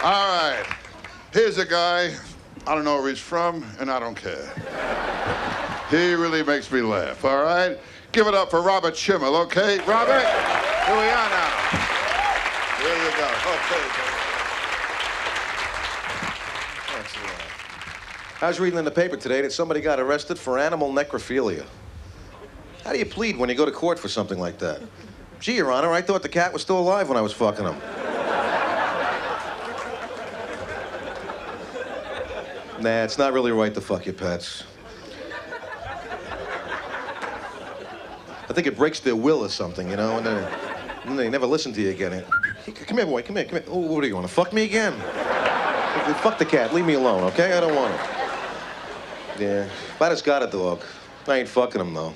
All right. Here's a guy, I don't know where he's from, and I don't care. He really makes me laugh, all right? Give it up for Robert Schimmel, okay? Robert, here we are now. Here you go. Okay. I was reading in the paper today that somebody got arrested for animal necrophilia. How do you plead when you go to court for something like that? Gee, Your Honor, I thought the cat was still alive when I was fucking him. Nah, it's not really right to fuck your pets. I think it breaks their will or something, you know, and then they never listen to you again. Come here, boy, come here, come here. Oh, what do you want to fuck me again? Fuck the cat, leave me alone, okay? I don't want it. Yeah, I just got a dog. I ain't fucking him, though.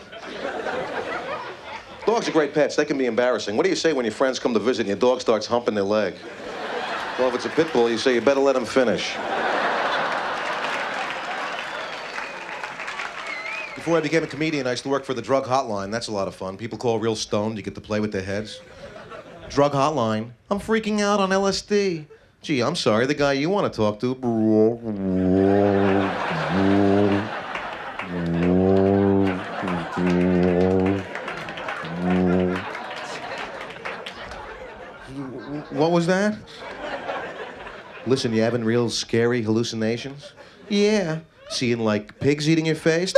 Dogs are great pets. They can be embarrassing. What do you say when your friends come to visit and your dog starts humping their leg? Well, if it's a pit bull, you say you better let him finish. Before I became a comedian, I used to work for the drug hotline. That's a lot of fun. People call real stoned. You get to play with their heads. Drug hotline. I'm freaking out on LSD. Gee, I'm sorry. The guy you want to talk to. What was that? Listen, you having real scary hallucinations? Yeah. Seeing, like, pigs eating your face?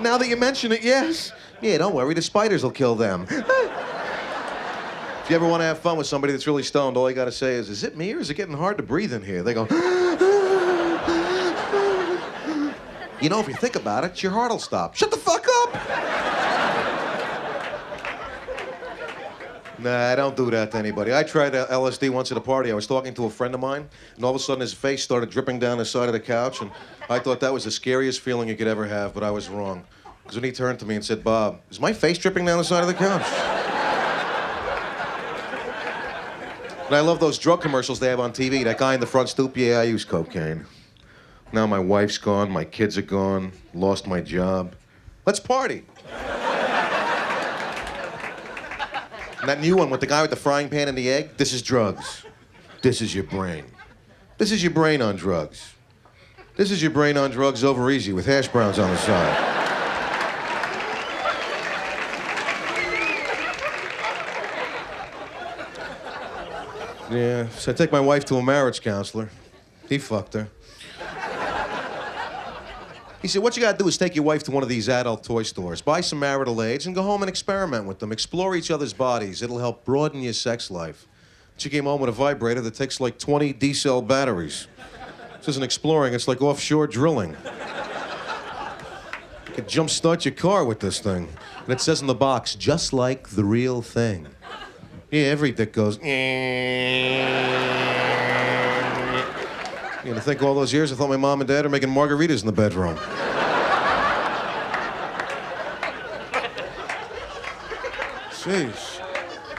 Now that you mention it, yes. Yeah, don't worry, the spiders will kill them. If you ever want to have fun with somebody that's really stoned, all you gotta say is it me or is it getting hard to breathe in here? They go, you know, if you think about it, your heart will stop. Shut the fuck up! Nah, I don't do that to anybody. I tried LSD once at a party. I was talking to a friend of mine, and all of a sudden his face started dripping down the side of the couch, and I thought that was the scariest feeling you could ever have, but I was wrong. Because when he turned to me and said, Bob, is my face dripping down the side of the couch? And I love those drug commercials they have on TV. That guy in the front stoop, yeah, I use cocaine. Now my wife's gone, my kids are gone, lost my job. Let's party. And that new one with the guy with the frying pan and the egg, this is drugs. This is your brain. This is your brain on drugs. This is your brain on drugs over easy with hash browns on the side. Yeah, so I take my wife to a marriage counselor. He fucked her. He said, what you gotta do is take your wife to one of these adult toy stores, buy some marital aids, and go home and experiment with them. Explore each other's bodies. It'll help broaden your sex life. She came home with a vibrator that takes like 20 D-cell batteries. This isn't exploring, it's like offshore drilling. You could jumpstart your car with this thing. And it says in the box, just like the real thing. Yeah, every dick goes, You know, think all those years I thought my mom and dad are making margaritas in the bedroom. Jeez.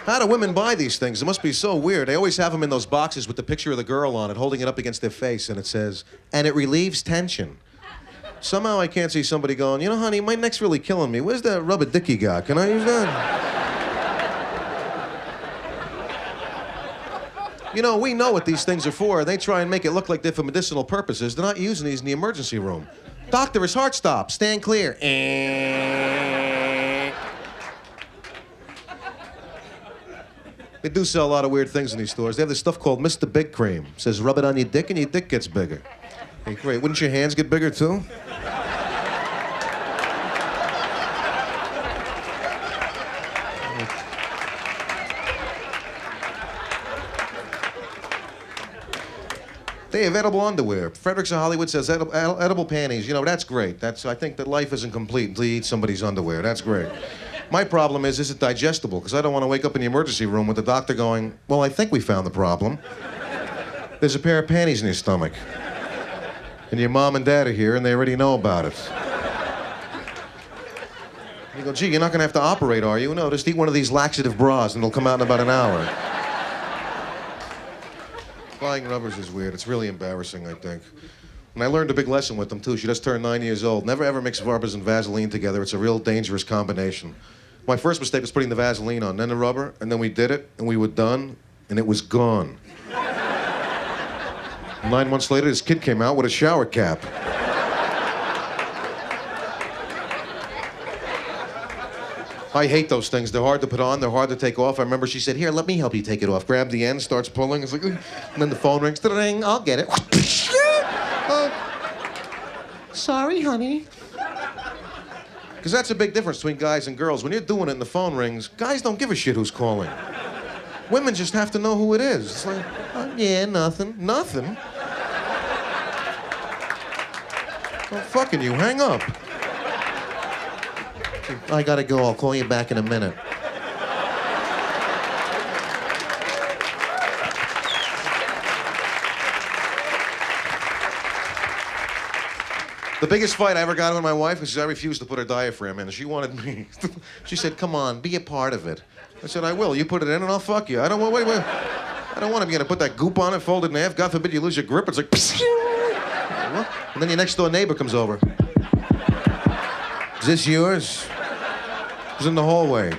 How do women buy these things? It must be so weird. They always have them in those boxes with the picture of the girl on it, holding it up against their face, and it says, and it relieves tension. Somehow I can't see somebody going, you know, honey, my neck's really killing me. Where's that rubber dick you got? Can I use that? You know, we know what these things are for. They try and make it look like they're for medicinal purposes. They're not using these in the emergency room. Doctor, his heart stopped. Stand clear. They do sell a lot of weird things in these stores. They have this stuff called Mr. Big Cream. It says rub it on your dick and your dick gets bigger. Hey, great. Wouldn't your hands get bigger too? They have edible underwear. Fredericks of Hollywood says edible panties. You know, that's great. I think that life isn't complete until you eat somebody's underwear. That's great. My problem is it digestible? Because I don't want to wake up in the emergency room with the doctor going, well, I think we found the problem. There's a pair of panties in your stomach. And your mom and dad are here, and they already know about it. You go, gee, you're not going to have to operate, are you? No, just eat one of these laxative bras, and it'll come out in about an hour. Buying rubbers is weird. It's really embarrassing, I think. And I learned a big lesson with them, too. She just turned 9 years old. Never, ever mix rubbers and Vaseline together. It's a real dangerous combination. My first mistake was putting the Vaseline on, then the rubber, and then we did it, and we were done, and it was gone. 9 months later, this kid came out with a shower cap. I hate those things. They're hard to put on. They're hard to take off. I remember she said, "Here, let me help you take it off." Grab the end, starts pulling. It's like, and then the phone rings. Ding, I'll get it. Sorry, honey. Because that's a big difference between guys and girls. When you're doing it and the phone rings, guys don't give a shit who's calling. Women just have to know who it is. It's like, yeah, nothing. Nothing? Oh, fucking you. Hang up. I gotta go. I'll call you back in a minute. The biggest fight I ever got with my wife was I refused to put her diaphragm in. She wanted me. She said, "Come on, be a part of it." I said, "I will. You put it in and I'll fuck you. I don't want, wait. I don't want to be gonna put that goop on it, fold it in half. God forbid you lose your grip. It's like, what? And then your next door neighbor comes over. Is this yours? It was in the hallway.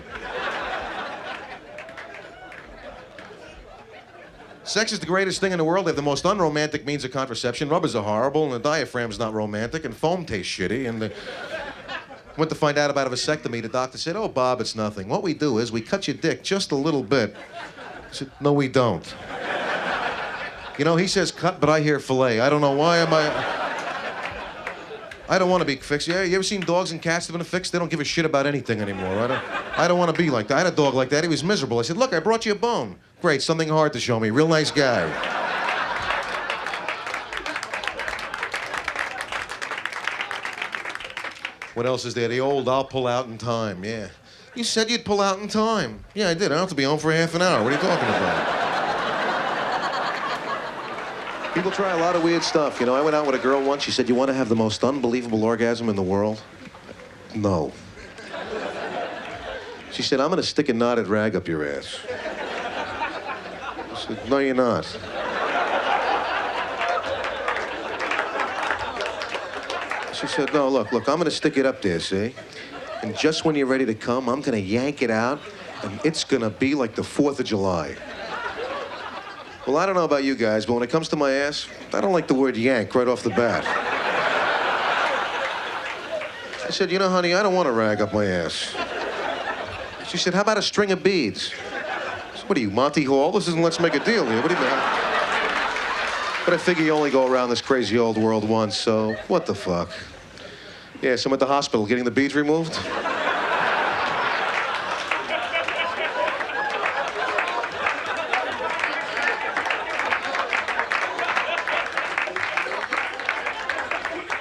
Sex is the greatest thing in the world. They have the most unromantic means of contraception. Rubbers are horrible, and the diaphragm's not romantic, and foam tastes shitty, and went to find out about a vasectomy. The doctor said, "Oh, Bob, it's nothing. What we do is we cut your dick just a little bit." I said, "No, we don't." You know, he says cut, but I hear fillet. I don't know why I don't want to be fixed. Yeah, you ever seen dogs and cats that have been fixed? They don't give a shit about anything anymore. I don't want to be like that. I had a dog like that. He was miserable. I said, "Look, I brought you a bone." "Great, something hard to show me. Real nice guy." What else is there? The old "I'll pull out in time." Yeah. You said you'd pull out in time. Yeah, I did. I don't have to be home for half an hour. What are you talking about? People try a lot of weird stuff. You know, I went out with a girl once. She said, "You want to have the most unbelievable orgasm in the world?" No. She said, "I'm going to stick a knotted rag up your ass." I said, "No, you're not." She said, "No, look, I'm going to stick it up there, see? And just when you're ready to come, I'm going to yank it out, and it's going to be like the 4th of July." Well, I don't know about you guys, but when it comes to my ass, I don't like the word yank right off the bat. I said, "You know, honey, I don't want a rag up my ass." She said, "How about a string of beads?" I said, "What are you, Monty Hall? This isn't Let's Make a Deal here. What do you mean?" But I figure you only go around this crazy old world once, so what the fuck? Yeah, so I'm at the hospital getting the beads removed.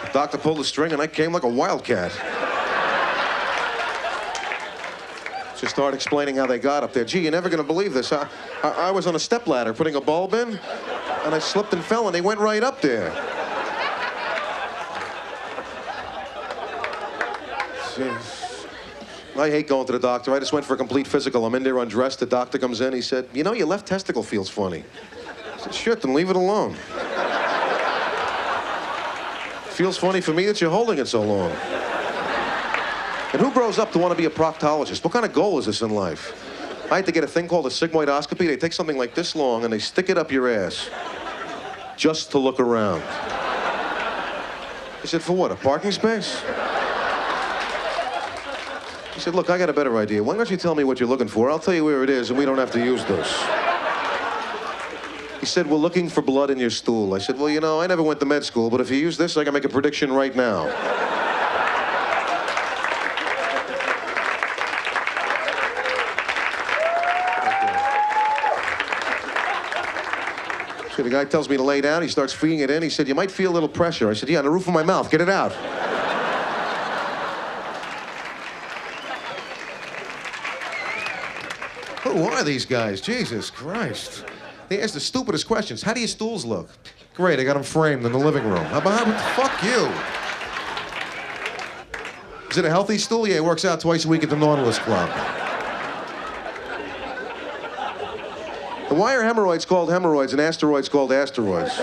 The doctor pulled the string and I came like a wildcat. She started explaining how they got up there. "Gee, you're never gonna believe this. I was on a stepladder putting a bulb in, and I slipped and fell, and they went right up there." I hate going to the doctor. I just went for a complete physical. I'm in there undressed. The doctor comes in. He said, "You know, your left testicle feels funny." I said, "Shit, then leave it alone. Feels funny for me that you're holding it so long." And who grows up to want to be a proctologist? What kind of goal is this in life? I had to get a thing called a sigmoidoscopy. They take something like this long and they stick it up your ass just to look around. He said, "For what, a parking space?" He said, "Look, I got a better idea. Why don't you tell me what you're looking for? I'll tell you where it is and we don't have to use this." He said, "We're looking for blood in your stool." I said, "Well, you know, I never went to med school, but if you use this, I can make a prediction right now." So the guy tells me to lay down. He starts feeding it in. He said, "You might feel a little pressure." I said, "Yeah, on the roof of my mouth. Get it out." Who are these guys? Jesus Christ. They ask the stupidest questions. "How do your stools look?" "Great, I got them framed in the living room." How about, fuck you. "Is it a healthy stool?" "Yeah, it works out twice a week at the Nautilus Club." Why are hemorrhoids called hemorrhoids and asteroids called asteroids?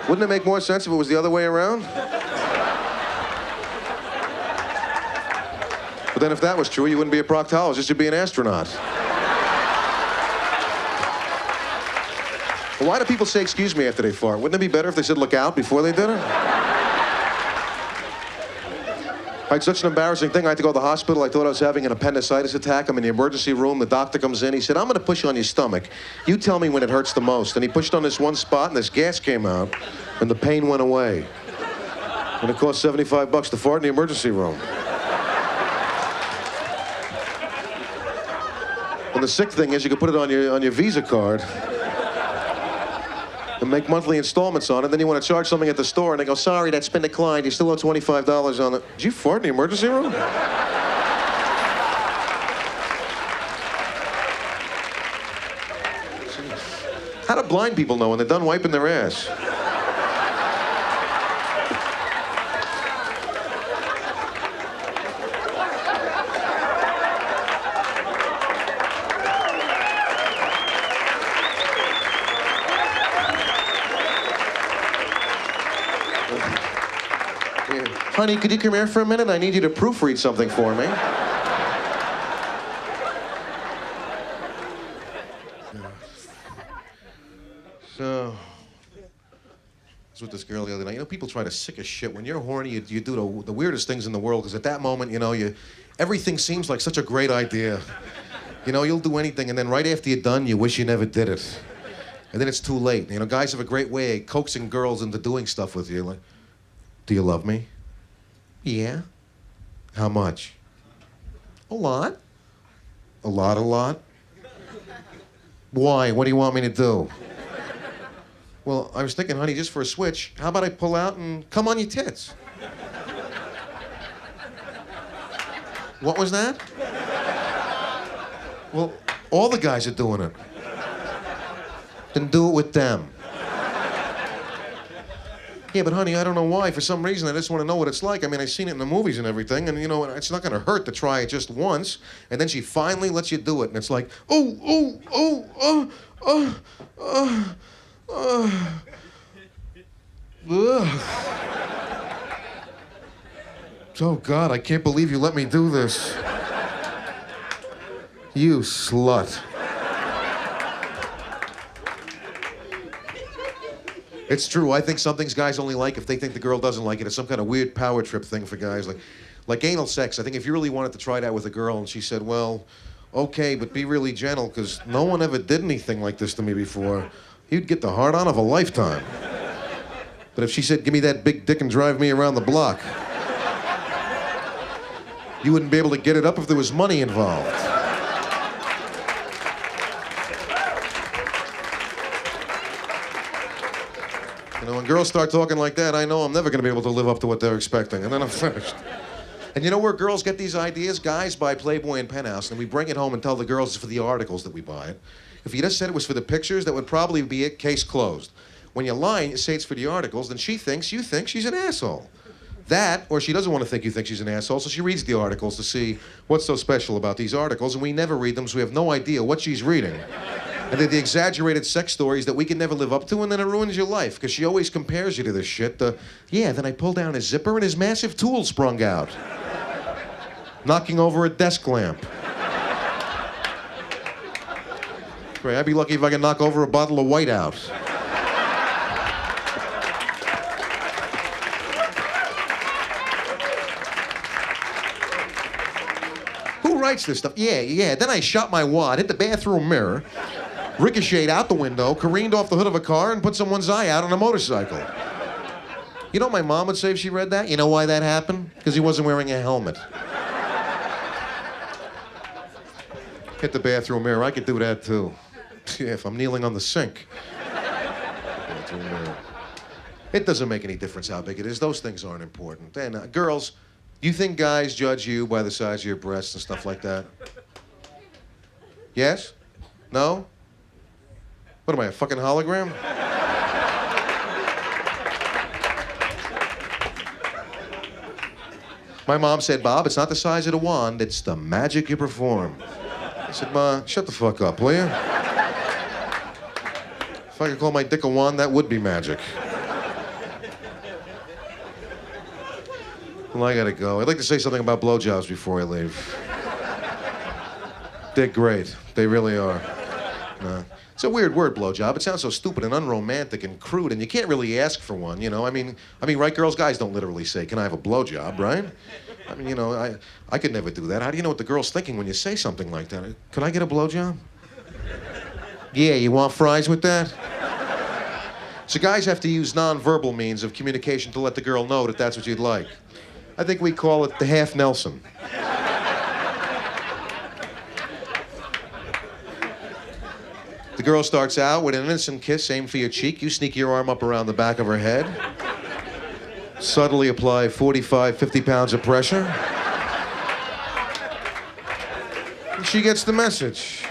Wouldn't it make more sense if it was the other way around? But then if that was true, you wouldn't be a proctologist, you'd be an astronaut. Well, why do people say excuse me after they fart? Wouldn't it be better if they said look out before they did it? I had such an embarrassing thing. I had to go to the hospital. I thought I was having an appendicitis attack. I'm in the emergency room. The doctor comes in. He said, I'm going to push on your stomach. You tell me when it hurts the most. And he pushed on this one spot, and this gas came out, and the pain went away. And it cost $75 to fart in the emergency room. And the sick thing is you can put it on your Visa card and make monthly installments on it. Then you want to charge something at the store, and they go, sorry, that's been declined. You still owe $25 on it. Did you fart in the emergency room? How do blind people know when they're done wiping their ass? Honey, could you come here for a minute? I need you to proofread something for me. So, I was with this girl the other night. You know, people try to sick as shit. When you're horny, you do the weirdest things in the world, because at that moment, you know, everything seems like such a great idea. You know, you'll do anything, and then right after you're done, you wish you never did it. And then it's too late. You know, guys have a great way of coaxing girls into doing stuff with you. Like, do you love me? Yeah. How much? A lot. A lot? Why? What do you want me to do? Well, I was thinking, honey, just for a switch, how about I pull out and come on your tits? What was that? Well, all the guys are doing it. Then do it with them. Yeah, but honey, I don't know why. For some reason, I just want to know what it's like. I mean, I've seen it in the movies and everything, and you know, it's not going to hurt to try it just once. And then she finally lets you do it, and it's like, ugh. Oh, God, I can't believe you let me do this. You slut. It's true. I think some things guys only like if they think the girl doesn't like it. It's some kind of weird power trip thing for guys. Like anal sex. I think if you really wanted to try that with a girl and she said, well, okay, but be really gentle, because no one ever did anything like this to me before, you'd get the hard-on of a lifetime. But if she said, give me that big dick and drive me around the block, you wouldn't be able to get it up if there was money involved. You know, when girls start talking like that, I know I'm never going to be able to live up to what they're expecting, and then I'm finished. And you know where girls get these ideas? Guys buy Playboy and Penthouse, and we bring it home and tell the girls it's for the articles that we buy it. If you just said it was for the pictures, that would probably be it, case closed. When you're lying, you say it's for the articles, then she thinks you think she's an asshole. That, or she doesn't want to think you think she's an asshole, so she reads the articles to see what's so special about these articles, and we never read them, so we have no idea what she's reading. And they're the exaggerated sex stories that we can never live up to, and then it ruins your life, because she always compares you to this shit. Yeah, then I pulled down his zipper and his massive tool sprung out, knocking over a desk lamp. Great, I'd be lucky if I could knock over a bottle of Whiteout. Who writes this stuff? Yeah. Then I shot my wad, hit the bathroom mirror, ricocheted out the window, careened off the hood of a car, and put someone's eye out on a motorcycle. You know what my mom would say if she read that? You know why that happened? Because he wasn't wearing a helmet. Hit the bathroom mirror. I could do that too. Yeah, if I'm kneeling on the sink. It doesn't make any difference how big it is. Those things aren't important. And girls, you think guys judge you by the size of your breasts and stuff like that? Yes? No? What am I, a fucking hologram? My mom said, Bob, it's not the size of the wand, it's the magic you perform. I said, Ma, shut the fuck up, will you? If I could call my dick a wand, that would be magic. Well, I gotta go. I'd like to say something about blowjobs before I leave. They're great. They really are. It's a weird word, blowjob. It sounds so stupid and unromantic and crude, and you can't really ask for one, you know? I mean, right, girls? Guys don't literally say, "Can I have a blowjob?" Right? I mean, you know, I could never do that. How do you know what the girl's thinking when you say something like that? Can I get a blowjob? Yeah, you want fries with that? So guys have to use non-verbal means of communication to let the girl know that that's what you'd like. I think we call it the half Nelson. The girl starts out with an innocent kiss aimed for your cheek. You sneak your arm up around the back of her head. Subtly apply 45, 50 pounds of pressure. And she gets the message.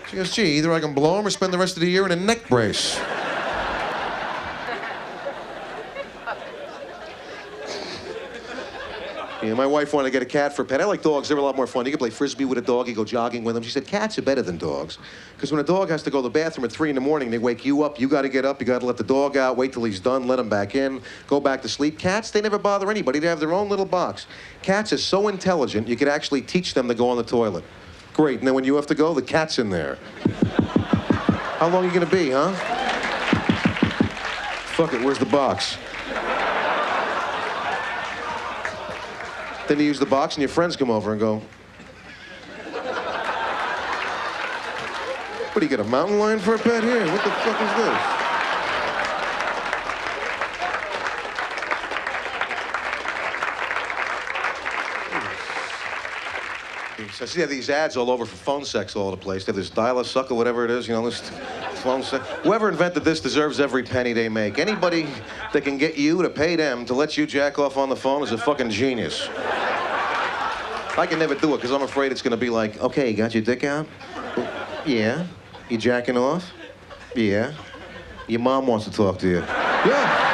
She goes, gee, either I can blow him or spend the rest of the year in a neck brace. Yeah, my wife wanted to get a cat for a pet. I like dogs. They're a lot more fun. You can play frisbee with a dog. You go jogging with them. She said, cats are better than dogs. Because when a dog has to go to the bathroom at 3 in the morning, they wake you up. You got to get up. You got to let the dog out. Wait till he's done. Let him back in. Go back to sleep. Cats, they never bother anybody. They have their own little box. Cats are so intelligent, you could actually teach them to go on the toilet. Great. And then when you have to go, the cat's in there. How long are you going to be, huh? Fuck it. Where's the box? Then you use the box and your friends come over and go, what, do you get a mountain lion for a pet here? What the fuck is this? I see these ads all over for phone sex all over the place. They have this dial-a-suck or whatever it is, you know, this phone sex. Whoever invented this deserves every penny they make. Anybody that can get you to pay them to let you jack off on the phone is a fucking genius. I can never do it because I'm afraid it's going to be like, okay, you got your dick out? Yeah. You jacking off? Yeah. Your mom wants to talk to you. Yeah.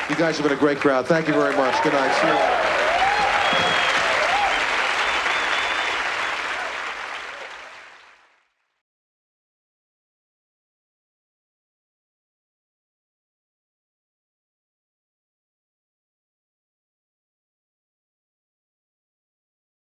You guys have been a great crowd. Thank you very much. Good night. See you later.